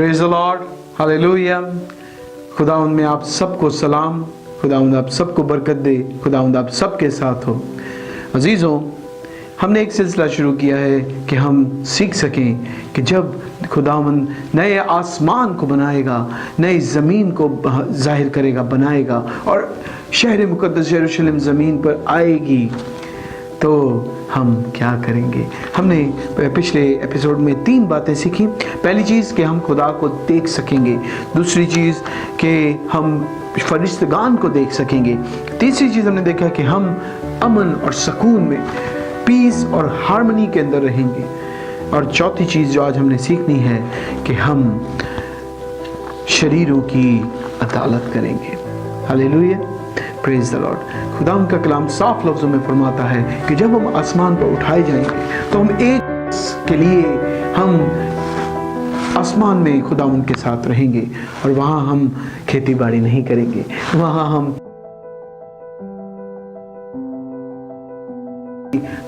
Praise the Lord, hallelujah. खुदावंद में आप सबको सलाम। खुदावंद आप सबको बरकत दे। खुदावंद आप सबके साथ हो। अजीज़ों, हमने एक सिलसिला शुरू किया है कि हम सीख सकें कि जब खुदावंद नए आसमान को बनाएगा, नई ज़मीन को ज़ाहिर करेगा, बनाएगा और शहर मुक़द्दस यरूशलेम ज़मीन पर आएगी, तो हम क्या करेंगे। हमने पिछले एपिसोड में 3 बातें सीखी। पहली चीज़ कि हम खुदा को देख सकेंगे, दूसरी चीज़ कि हम फरिश्तगान को देख सकेंगे, तीसरी चीज़ हमने देखा कि हम अमन और सुकून में, पीस और हार्मनी के अंदर रहेंगे, और चौथी चीज़ जो आज हमने सीखनी है कि हम शरीरों की अदालत करेंगे। Hallelujah, praise the Lord. खुदा का कलाम साफ लफ्ज़ों में फरमाता है कि जब हम आसमान पर उठाए जाएंगे तो हम एक के लिए हम आसमान में खुदा उनके साथ रहेंगे, और वहाँ हम खेती बाड़ी नहीं करेंगे, वहाँ हम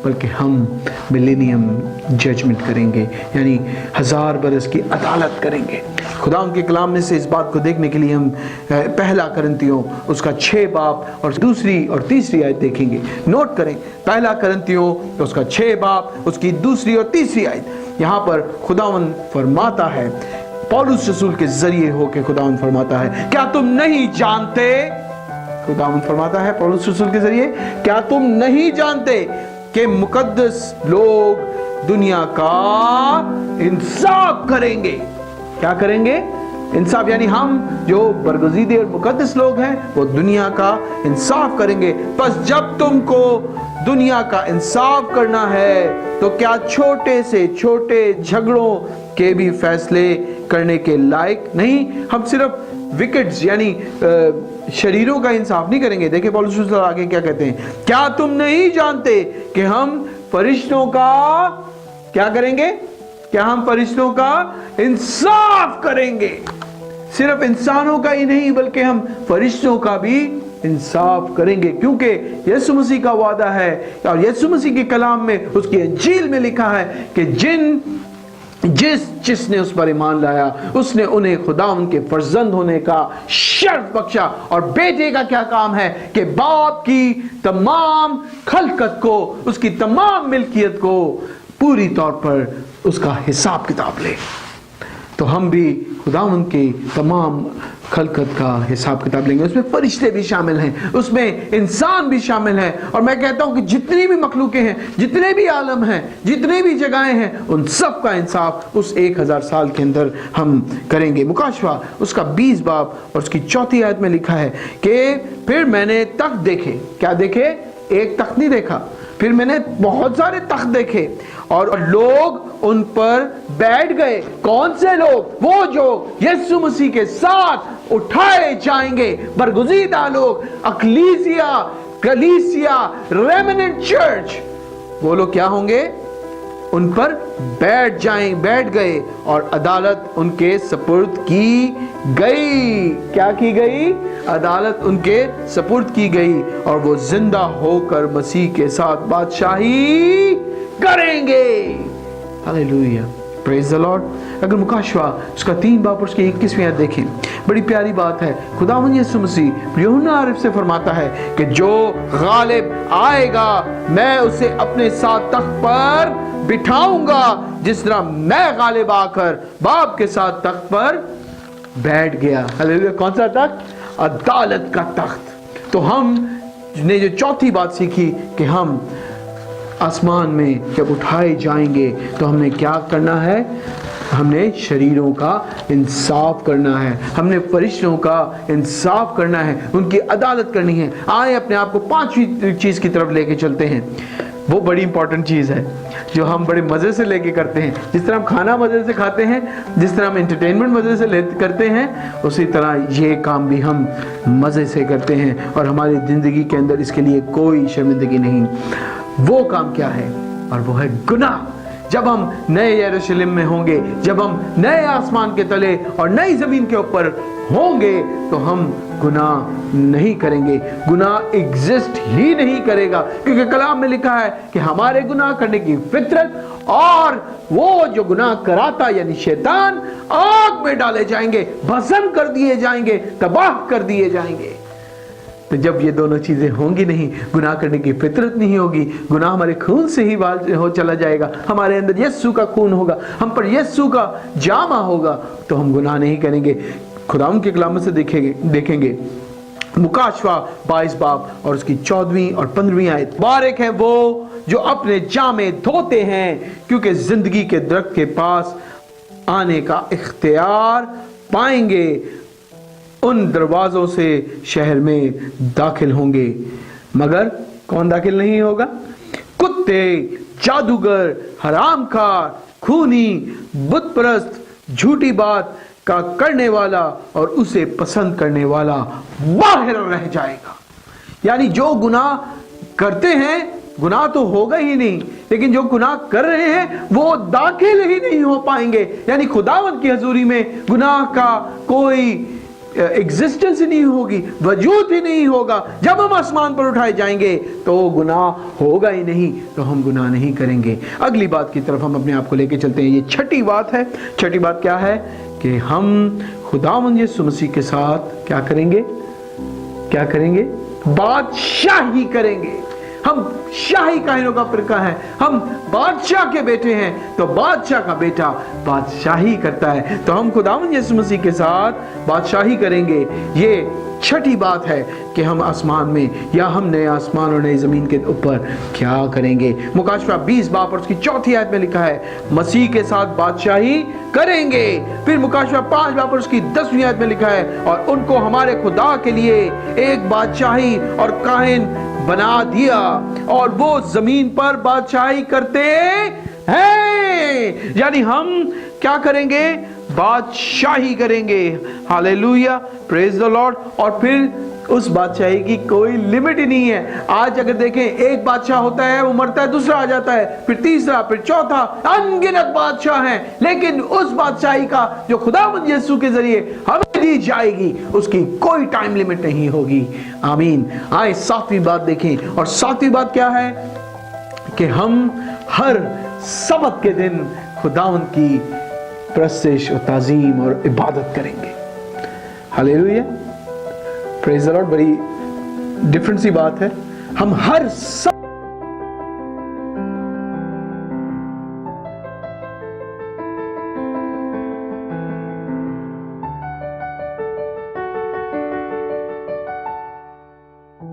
बल्कि हम मिलेनियम जजमेंट करेंगे, यानी 1000 बरस की अदालत करेंगे। खुदा उनके कलाम में से इस बात को देखने के लिए हम पहला करंतियों उसका 6 बाब और दूसरी और तीसरी आयत देखेंगे। नोट करें, पहला करंतियों उसका 6 बाब, उसकी दूसरी और तीसरी आयत। यहाँ पर खुदावन फरमाता है, पौलुस रसूल के जरिए होके खुदावन फरमाता है, क्या तुम नहीं जानते, खुदावन फरमाता है पौलुस रसूल के जरिए, क्या तुम नहीं जानते कि मुकद्दस लोग दुनिया का इंसाफ करेंगे। क्या करेंगे? इंसाफ, यानी हम जो बरगज़ीदे और मुकद्दस लोग हैं वो दुनिया का इंसाफ करेंगे। बस जब तुमको दुनिया का इंसाफ करना है तो क्या छोटे से छोटे झगड़ों के भी फैसले करने के लायक नहीं। हम सिर्फ विकेट्स यानी शरीरों का इंसाफ नहीं करेंगे। देखिए पौलुस रसूल आगे क्या कहते हैं, क्या तुम नहीं जानते कि हम फरिश्तों का क्या करेंगे, क्या हम फरिश्तों का इंसाफ करेंगे। सिर्फ इंसानों का ही नहीं बल्कि हम फरिश्तों का भी इंसाफ करेंगे, क्योंकि यीशु मसीह का वादा है और यीशु मसीह के कलाम में उसकी इंजील में लिखा है कि जिसने उस पर ईमान लाया उसने उन्हें खुदा उनके फर्जंद होने का शर्फ बख्शा। और बेटे का क्या काम है कि बाप की तमाम खलकत को, उसकी तमाम मिल्कियत को पूरी तौर पर उसका हिसाब किताब ले। तो हम भी खुदावंद के तमाम खलकत का हिसाब किताब लेंगे। उसमें फरिश्ते भी शामिल हैं, उसमें इंसान भी शामिल हैं, और मैं कहता हूं कि जितनी भी मखलूकें हैं, जितने भी आलम हैं, जितने भी जगहें हैं, उन सब का इंसाफ उस 1000 साल के अंदर हम करेंगे। मुकाशवा उसका 20 बाब और उसकी 4 आयत में लिखा है कि फिर मैंने तख्त देखे। क्या देखे? एक तख्त नहीं देखा, फिर मैंने बहुत सारे तख्त देखे और लोग उन पर बैठ गए। कौन से लोग? वो जो यीशु मसीह के साथ उठाए जाएंगे, बरगुज़ीदा लोग, अक्लीसिया, कलीसिया, रेमिनेंट चर्च। वो लोग क्या होंगे? उन पर बैठ गए और अदालत उनके सपुर्द की गई। क्या की गई? अदालत उनके सपुर्द की गई, और वो जिंदा होकर मसीह के साथ बादशाही करेंगे। Hallelujah, praise the Lord. अगर मुकाशवा उसका 3 बाब और उसकी 21वीं आयत देखें, बड़ी प्यारी बात है। खुदावंद यीशु मसीह यूहन्ना आरिफ से फरमाता है कि जो गालिब आएगा मैं उसे अपने साथ तख्त पर बिठाऊंगा, जिस तरह मैं गालिब आकर बाप के साथ तख्त पर बैठ गया। हालेलुया। कौन सा तख्त? अदालत का तख्त। तो हम ने जो चौथी बात सीखी कि हम आसमान में जब उठाए जाएंगे तो हमने क्या करना है? हमने शरीरों का इंसाफ करना है, हमने फरिश्तों का इंसाफ करना है, उनकी अदालत करनी है। आए अपने आप को 5वीं चीज़ की तरफ लेके चलते हैं। वो बड़ी इंपॉर्टेंट चीज़ है जो हम बड़े मज़े से लेके करते हैं। जिस तरह हम खाना मज़े से खाते हैं, जिस तरह हम एंटरटेनमेंट मज़े से करते हैं, उसी तरह ये काम भी हम मज़े से करते हैं, और हमारी ज़िंदगी के अंदर इसके लिए कोई शर्मिंदगी नहीं। वो काम क्या है? और वो है गुनाह। जब हम नए यरूशलेम में होंगे, जब हम नए आसमान के तले और नई ज़मीन के ऊपर होंगे, तो हम गुनाह नहीं करेंगे, गुनाह एग्जिस्ट ही नहीं करेगा, क्योंकि कलाम में लिखा है कि हमारे गुनाह करने की फितरत और वो जो गुनाह कराता यानी शैतान आग आग में डाले जाएंगे, भस्म कर दिए जाएंगे, तबाह कर दिए जाएंगे। तो जब ये दोनों चीजें होंगी नहीं, गुनाह करने की फितरत नहीं होगी, गुनाह हमारे खून से ही हो चला जाएगा, हमारे अंदर यीशु का खून होगा, हम पर यीशु का जामा होगा, तो हम गुनाह नहीं करेंगे। खुदावंद के कलाम से देखेंगे मुकाशवा 22 बाब और उसकी 14वीं और 15वीं आयत। मुबारक है वो जो अपने जामे धोते हैं, क्योंकि जिंदगी के दरख्त के पास आने का इख्तियार पाएंगे, उन दरवाजों से शहर में दाखिल होंगे। मगर कौन दाखिल नहीं होगा? कुत्ते, जादूगर, हरामखार, खूनी, बुतपरस्त, झूठी बात का करने वाला और उसे पसंद करने वाला बाहर रह जाएगा। यानी जो गुनाह करते हैं, गुनाह तो होगा ही नहीं, लेकिन जो गुनाह कर रहे हैं वो दाखिल ही नहीं हो पाएंगे। यानी खुदावंद की हजूरी में गुनाह का कोई एग्जिस्टेंस ही नहीं होगी, वजूद ही नहीं होगा। जब हम आसमान पर उठाए जाएंगे तो गुनाह होगा ही नहीं, तो हम गुनाह नहीं करेंगे। अगली बात की तरफ हम अपने आप को लेके चलते हैं। ये छठी बात है। छठी बात क्या है? कि हम खुदावंद यीशु मसीह के साथ क्या करेंगे? क्या करेंगे? बादशाही करेंगे। हम शाही कायनों का फिरका है, हम बादशाह के बेटे हैं, तो बादशाह का बेटा बादशाही करता है, तो हम खुदावंद यीशु मसीह के साथ बादशाही करेंगे। ये छठी बात है कि हम आसमान में, या हम नए आसमान और नई जमीन के ऊपर क्या करेंगे। मुकाशवा 20 बाब और उसकी 4थी आयत में लिखा है मसीह के साथ बादशाही करेंगे। फिर मुकाशवा 5 बाब और उसकी 10वीं आयत में लिखा है और उनको हमारे खुदा के लिए एक बादशाही और काहिन बना दिया, और वो जमीन पर बादशाही करते हैं। यानी हम क्या करेंगे? बादशाही करेंगे। Hallelujah, praise the Lord. और फिर उस बादशाही की कोई लिमिट ही नहीं है। आज अगर देखें, एक बादशाह होता है, वो मरता है, दूसरा आ जाता है, फिर तीसरा, फिर चौथा, अनगिनत बादशाह हैं। लेकिन उस बादशाही का जो खुदावंद यीशु के जरिए हमें दी जाएगी, उसकी कोई टाइम लिमिट नहीं होगी। आमीन। आए 7वीं बात देखें, और 7वीं बात क्या है? कि हम हर सबत के दिन खुदावंद की प्रस्तिश और ताजीम और इबादत करेंगे। Hallelujah, praise the Lord. बड़ी डिफरेंट सी बात है। हम हर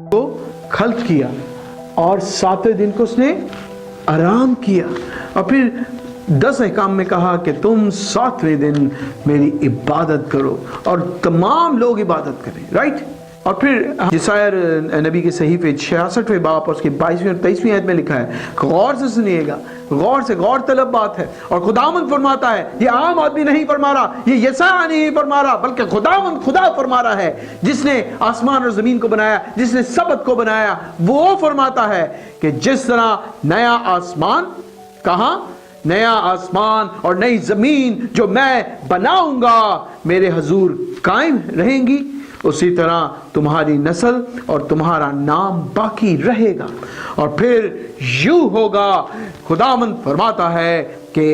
को खल्क किया और 7वें दिन को उसने आराम किया। और फिर 10 अहकाम में कहा कि तुम 7वें दिन मेरी इबादत करो, और तमाम लोग इबादत करें। राइट। और फिर यशायाह नबी के सहीफे 66वें बाब और उसकी 22वीं और 23वीं आयत में लिखा है, गौर से सुनिएगा, गौर से, गौर तलब बात है। और खुदावंद फरमाता है, ये आम आदमी नहीं फरमा रहा, ये यशायाह नहीं फरमा रहा, बल्कि खुदावंद खुदा फरमा रहा है, जिसने आसमान और जमीन को बनाया, जिसने सबत को बनाया। वो फरमाता है कि जिस तरह नया आसमान, कहां? नया आसमान और नई जमीन जो मैं बनाऊंगा मेरे हुजूर कायम रहेंगी, उसी तरह तुम्हारी नस्ल और तुम्हारा नाम बाकी रहेगा। और फिर यूं होगा, खुदावंद फरमाता है कि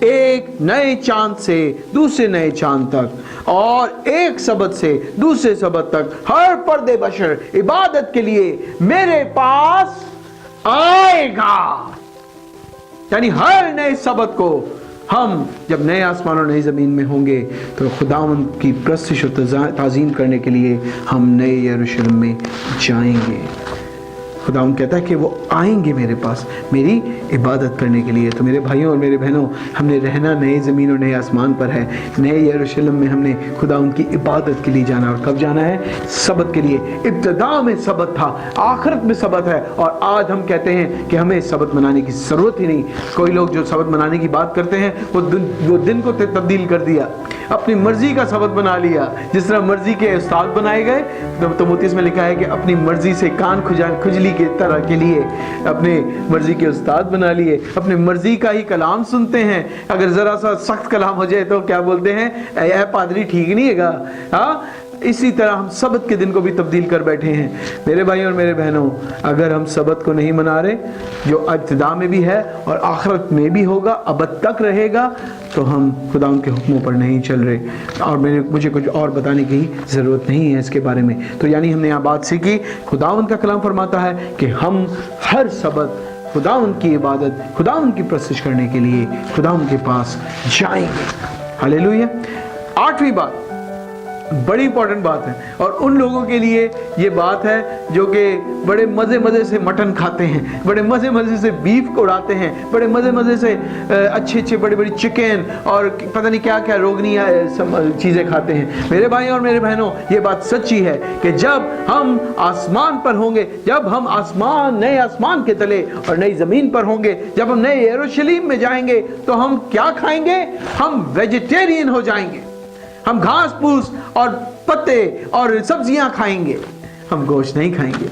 एक नए चांद से दूसरे नए चांद तक और एक सबत से दूसरे सबत तक हर पर्दे बशर इबादत के लिए मेरे पास आएगा। यानी हर नए सबत को हम जब नए आसमान और नई ज़मीन में होंगे तो खुदावंद की प्रस्तिश और ताज़ीम करने के लिए हम नए यरूशलेम में जाएंगे। खुदावंद कहता है कि वो आएंगे मेरे पास मेरी इबादत करने के लिए। तो मेरे भाइयों और मेरे बहनों, हमने रहना नए ज़मीन और नए आसमान पर है। नए यरूशलेम में हमने खुदावंद की इबादत के लिए जाना। और कब जाना है? सबत के लिए। इब्तिदा में सबत था, आखिरत में सबत है, और आज हम कहते हैं कि हमें सबत मनाने की ज़रूरत ही नहीं। कोई लोग जो सबत मनाने की बात करते हैं वो दिन को तब्दील कर दिया, अपनी मर्जी का सबत बना लिया। जिस तरह मर्जी के उस्ताद बनाए गए, तो मोतीस में लिखा है कि अपनी मर्जी से कान खुजली के तरह के लिए अपने मर्जी के उस्ताद बना लिए, अपने मर्जी का ही कलाम सुनते हैं। अगर जरा सा सख्त कलाम हो जाए तो क्या बोलते हैं, पादरी ठीक नहीं है। हाँ, इसी तरह हम सबत के दिन को भी तब्दील कर बैठे हैं। मेरे भाई और मेरे बहनों, अगर हम सबत को नहीं मना रहे, जो इब्तिदा में भी है और आखिरत में भी होगा, अबद तक रहेगा, तो हम खुदा उनके हुक्मों पर नहीं चल रहे। और मुझे कुछ और बताने की ज़रूरत नहीं है इसके बारे में। तो यानी हमने यहाँ बात सीखी, खुदावंद का कलाम फरमाता है कि हम हर सबत खुदावंद की इबादत, खुदावंद की प्रस्तुत करने के लिए खुदावंद के पास जाएंगे। हालेलुया। 8वीं बात बड़ी इंपॉर्टेंट बात है, और उन लोगों के लिए ये बात है जो कि बड़े मज़े से मटन खाते हैं, बड़े मज़े से बीफ को उड़ाते हैं, बड़े मज़े से अच्छे बड़ी चिकन और पता नहीं क्या क्या रोगनी चीज़ें खाते हैं। मेरे भाई और मेरे बहनों, ये बात सच्ची है कि जब हम आसमान पर होंगे, जब हम नए आसमान के तले और नई ज़मीन पर होंगे, जब हम नए यरूशलेम में जाएंगे, तो हम क्या खाएंगे? हम वेजिटेरियन हो जाएंगे। हम घास फूस और पत्ते और सब्जियां खाएंगे, हम गोश्त नहीं खाएंगे।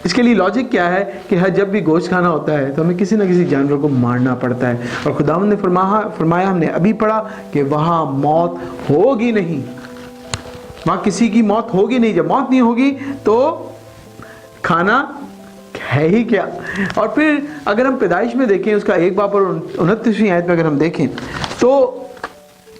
इसके लिए लॉजिक क्या है कि जब भी गोश्त खाना होता है तो हमें किसी न किसी जानवर को मारना पड़ता है, और खुदावंद ने फरमाया, हमने अभी पढ़ा कि वहाँ मौत होगी नहीं, वहाँ किसी की मौत होगी नहीं। जब मौत नहीं होगी तो खाना है ही क्या। और फिर अगर हम पैदाइश में देखें, उसका 1 बाब और 29वीं आयत में अगर हम देखें, तो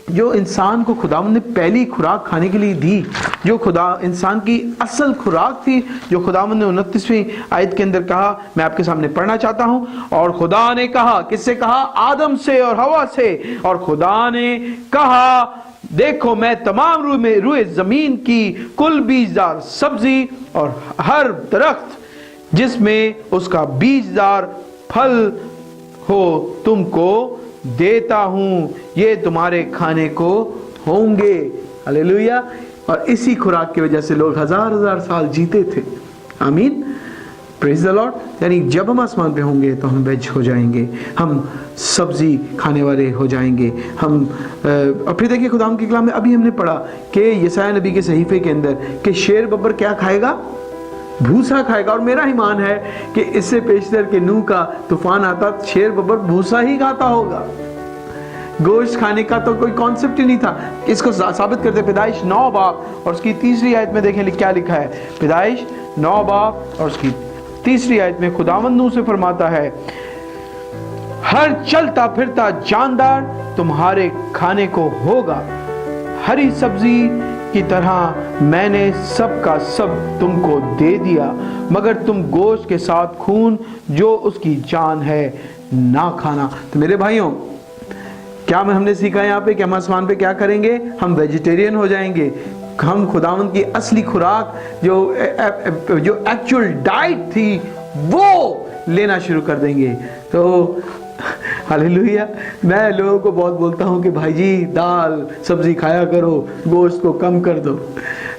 जो इंसान को खुदावंद ने पहली खुराक खाने के लिए दी, जो इंसान की असल खुराक थी, जो खुदावंद ने 29वीं आयत के अंदर कहा, मैं आपके सामने पढ़ना चाहता हूं। और खुदा ने कहा, किससे कहा? आदम से और हवा से। और खुदा ने कहा, देखो मैं तमाम रूए जमीन की कुल बीजदार सब्जी और हर दरख्त जिसमें उसका बीजदार फल हो तुमको देता हूं, ये तुम्हारे खाने को होंगे। हालेलुया। और इसी खुराक की वजह से लोग हजार साल जीते थे। आमीन, प्रेज द लॉर्ड। यानी जब हम आसमान पे होंगे तो हम वेज हो जाएंगे, हम सब्जी खाने वाले हो जाएंगे। हम और फिर देखिए खुदा के कलाम में अभी हमने पढ़ा कि यशायाह नबी के सहीफे के अंदर कि शेर बब्बर क्या खाएगा? भूसा खाएगा। और मेरा ईमान है कि इससे पेशतर के नूह का तूफान आता, शेर बब्बर भूसा ही खाता होगा, गोश्त खाने का तो कोई कॉन्सेप्ट ही नहीं था। इसको साबित करते पैदाइश 9 बाब और उसकी 3री आयत में देखें क्या लिखा है। पैदाइश 9 बाब और उसकी 3री आयत में खुदावंद नूह से फरमाता है, हर चलता फिरता जानदार तुम्हारे खाने को होगा, हरी सब्जी की तरह मैंने सब का सब तुमको दे दिया, मगर तुम गोश्त के साथ खून जो उसकी जान है ना खाना। तो मेरे भाइयों, क्या हमने सीखा यहाँ पे कि हम आसमान पे क्या करेंगे? हम वेजिटेरियन हो जाएंगे। हम खुदावंद की असली खुराक जो एक्चुअल डाइट थी वो लेना शुरू कर देंगे। तो हालेलुया। मैं लोगों को बहुत बोलता हूँ कि भाई जी दाल सब्जी खाया करो, गोश्त को कम कर दो।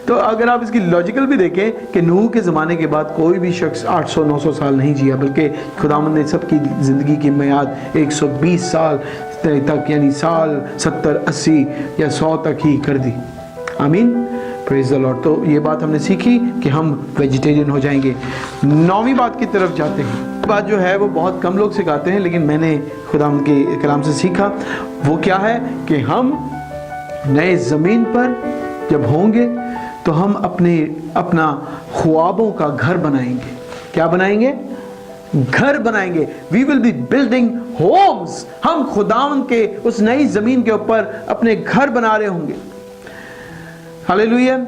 तो अगर आप इसकी लॉजिकल भी देखें कि नूह के ज़माने के बाद कोई भी शख्स 800-900 साल नहीं जिया, बल्कि खुदावंद ने सबकी ज़िंदगी की मियाद 120 साल तक, यानी साल 70, 80 या 100 तक ही कर दी। आमीन, प्रेज द लॉर्ड। तो ये बात हमने सीखी कि हम वेजिटेरियन हो जाएंगे। 9वीं बात की तरफ जाते हैं। बात जो है वो बहुत कम लोग सिखाते हैं, लेकिन मैंने खुदावंद के कलाम से सीखा। वो क्या है कि हम नए ज़मीन पर जब होंगे तो हम अपना ख्वाबों का घर बनाएंगे। क्या बनाएंगे? घर बनाएंगे। We will be building homes. हम खुदावंद के उस नई ज़मीन के ऊपर अपने घर बना रहे होंगे। हालेलुया।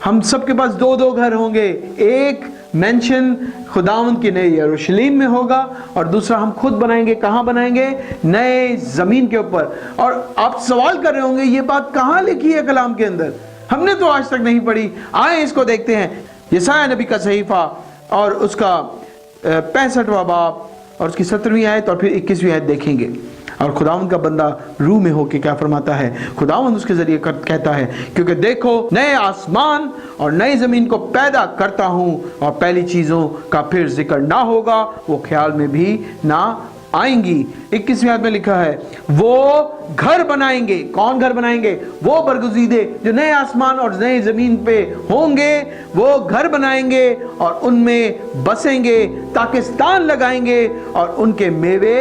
हम सबके पास 2-2 घर होंगे। एक मेंशन खुदावंद की नए यरूशलेम में होगा और दूसरा हम खुद बनाएंगे। कहाँ बनाएंगे? नए ज़मीन के ऊपर। और आप सवाल कर रहे होंगे ये बात कहाँ लिखी है कलाम के अंदर? हमने तो आज तक नहीं पढ़ी। आए इसको देखते हैं। यशायाह नबी का सहीफा और उसका 65वां बाब और उसकी 17वीं आयत और फिर 21वीं आयत देखेंगे। और खुदावंद का बंदा रूह में होके क्या फरमाता है? खुदावंद उसके जरिए कहता है, क्योंकि देखो नए आसमान और नई ज़मीन को पैदा करता हूँ और पहली चीज़ों का फिर जिक्र ना होगा, वो ख्याल में भी ना आएंगी। 21वीं आयत में लिखा है, वो घर बनाएंगे। कौन घर बनाएंगे? वो बरगुज़ीदे जो नए आसमान और नई ज़मीन पे होंगे, वो घर बनाएंगे और उनमें बसेंगे, ताकिस्तान लगाएंगे और उनके मेवे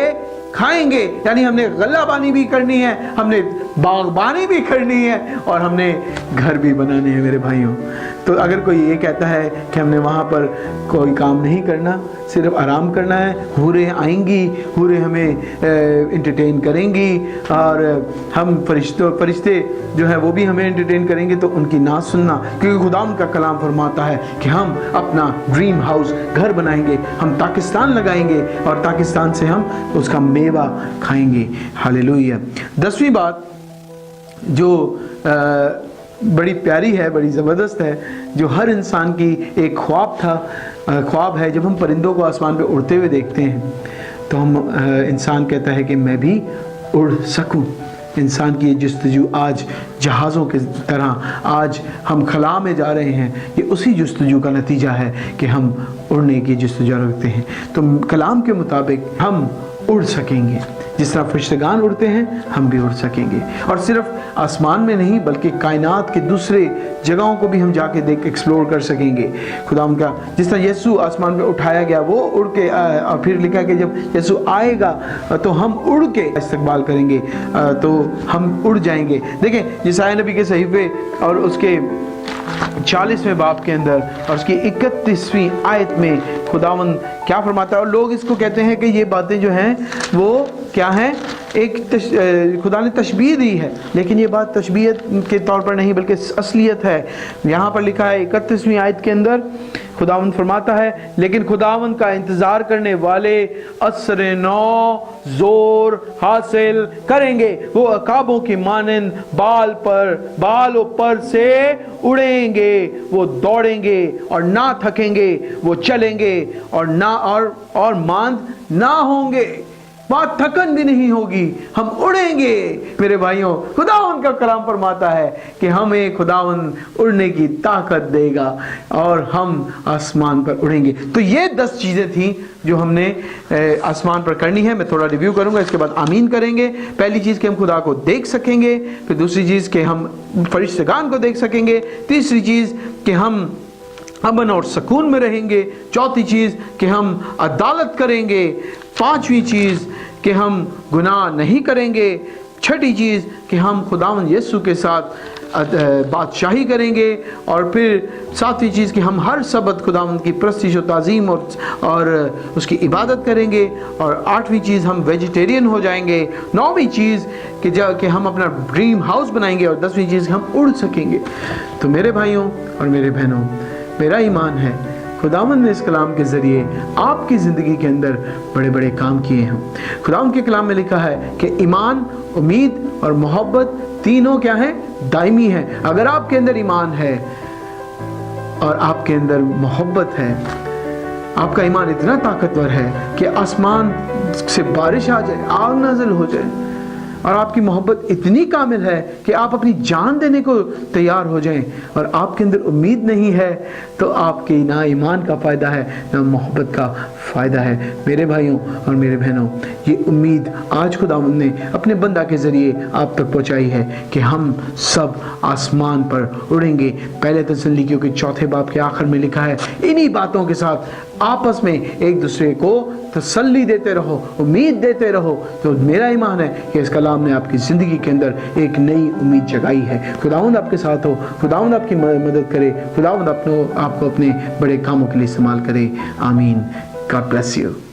खाएंगे, यानी हमने गल्लाबानी भी करनी है, हमने बागबानी भी करनी है और हमने घर भी बनाने हैं मेरे भाइयों। तो अगर कोई ये कहता है कि हमने वहाँ पर कोई काम नहीं करना, सिर्फ आराम करना है, हूरें आएंगी, हूरें हमें एंटरटेन करेंगी और हम फरिश्ते जो है वो भी हमें एंटरटेन करेंगे, तो उनकी ना सुनना, क्योंकि खुदा उनका कलाम फरमाता है कि हम अपना ड्रीम हाउस घर बनाएंगे, हम पाकिस्तान लगाएंगे और पाकिस्तान से हम उसका मेवा खाएंगे। हालेलुया। 10वीं बात जो बड़ी प्यारी है, बड़ी ज़बरदस्त है, जो हर इंसान की एक ख्वाब है। जब हम परिंदों को आसमान पे उड़ते हुए देखते हैं तो हम इंसान कहता है कि मैं भी उड़ सकूं। इंसान की ये जस्तजू आज जहाज़ों के तरह आज हम खला में जा रहे हैं, ये उसी जस्तजू का नतीजा है कि हम उड़ने की जस्तजू रखते हैं। तो कलाम के मुताबिक हम उड़ सकेंगे, जिस तरह फरिश्तेगान उड़ते हैं हम भी उड़ सकेंगे। और सिर्फ आसमान में नहीं बल्कि कायनात के दूसरे जगहों को भी हम जाके देख एक्सप्लोर कर सकेंगे। खुदा उनका जिस तरह यीशु आसमान में उठाया गया वो उड़ के और फिर लिखा कि जब यीशु आएगा तो हम उड़ के इस्तकबाल करेंगे, तो हम उड़ जाएंगे। देखें यशायाह नबी के सहीफे और उसके 40वें बाब के अंदर और उसकी 31वीं आयत में खुदावंद क्या फरमाता है। और लोग इसको कहते हैं कि ये बातें जो हैं वो क्या हैं, एक खुदा ने तशबीह दी है, लेकिन ये बात तशबीह के तौर पर नहीं बल्कि असलियत है। यहाँ पर लिखा है 31वीं आयत के अंदर खुदावंद फरमाता है, लेकिन खुदावंद का इंतज़ार करने वाले असर नौ जोर हासिल करेंगे, वो अकाबों की मानंद बालों पर से उड़ेंगे, वो दौड़ेंगे और ना थकेंगे, वो चलेंगे और मांद ना होंगे, बात थकन भी नहीं होगी, हम उड़ेंगे मेरे भाइयों। खुदावंद का कलाम फरमाता है कि हमें खुदावंद उड़ने की ताकत देगा और हम आसमान पर उड़ेंगे। तो ये 10 चीज़ें थी जो हमने आसमान पर करनी है। मैं थोड़ा रिव्यू करूंगा, इसके बाद आमीन करेंगे। पहली चीज़ कि हम खुदा को देख सकेंगे, फिर दूसरी चीज़ कि हम फरिश्तेगान को देख सकेंगे, तीसरी चीज़ कि हम अमन और सुकून में रहेंगे, चौथी चीज़ कि हम अदालत करेंगे, पांचवी चीज़ कि हम गुनाह नहीं करेंगे, छठी चीज़ कि हम खुदावंद यीशु के साथ बादशाही करेंगे, और फिर सातवीं चीज़ कि हम हर सबत खुदावंद की प्रस्तिश और ताज़ीम और उसकी इबादत करेंगे, और आठवीं चीज़ हम वेजिटेरियन हो जाएंगे, नौवीं चीज़ कि हम अपना ड्रीम हाउस बनाएंगे, और 10वीं चीज़ हम उड़ सकेंगे। तो मेरे भाइयों और मेरे बहनों, मेरा ईमान है खुदावंद ने इस कलाम के ज़रिए आपकी ज़िंदगी के अंदर बड़े बड़े काम किए हैं। खुदावंद के कलाम में लिखा है कि ईमान, उम्मीद और मोहब्बत तीनों क्या है, दायमी है। अगर आपके अंदर ईमान है और आपके अंदर मोहब्बत है, आपका ईमान इतना ताकतवर है कि आसमान से बारिश आ जाए, आग नाज़िल हो जाए, और आपकी मोहब्बत इतनी कामिल है कि आप अपनी जान देने को तैयार हो जाएं, और आपके अंदर उम्मीद नहीं है तो आपके ना ईमान का फ़ायदा है ना मोहब्बत का फ़ायदा है। मेरे भाइयों और मेरे बहनों, ये उम्मीद आज खुदावंद ने अपने बंदा के ज़रिए आप तक पहुँचाई है कि हम सब आसमान पर उड़ेंगे। पहले तसल्लीकियों के 4 बाब के आखिर में लिखा है, इन्हीं बातों के साथ आपस में एक दूसरे को तसल्ली देते रहो, उम्मीद देते रहो। तो मेरा ईमान है कि इस कलाम ने आपकी ज़िंदगी के अंदर एक नई उम्मीद जगाई है। खुदावंद आपके साथ हो, खुदावंद आपकी मदद करे, खुदावंद आपको अपने बड़े कामों के लिए इस्तेमाल करे। आमीन। God bless you.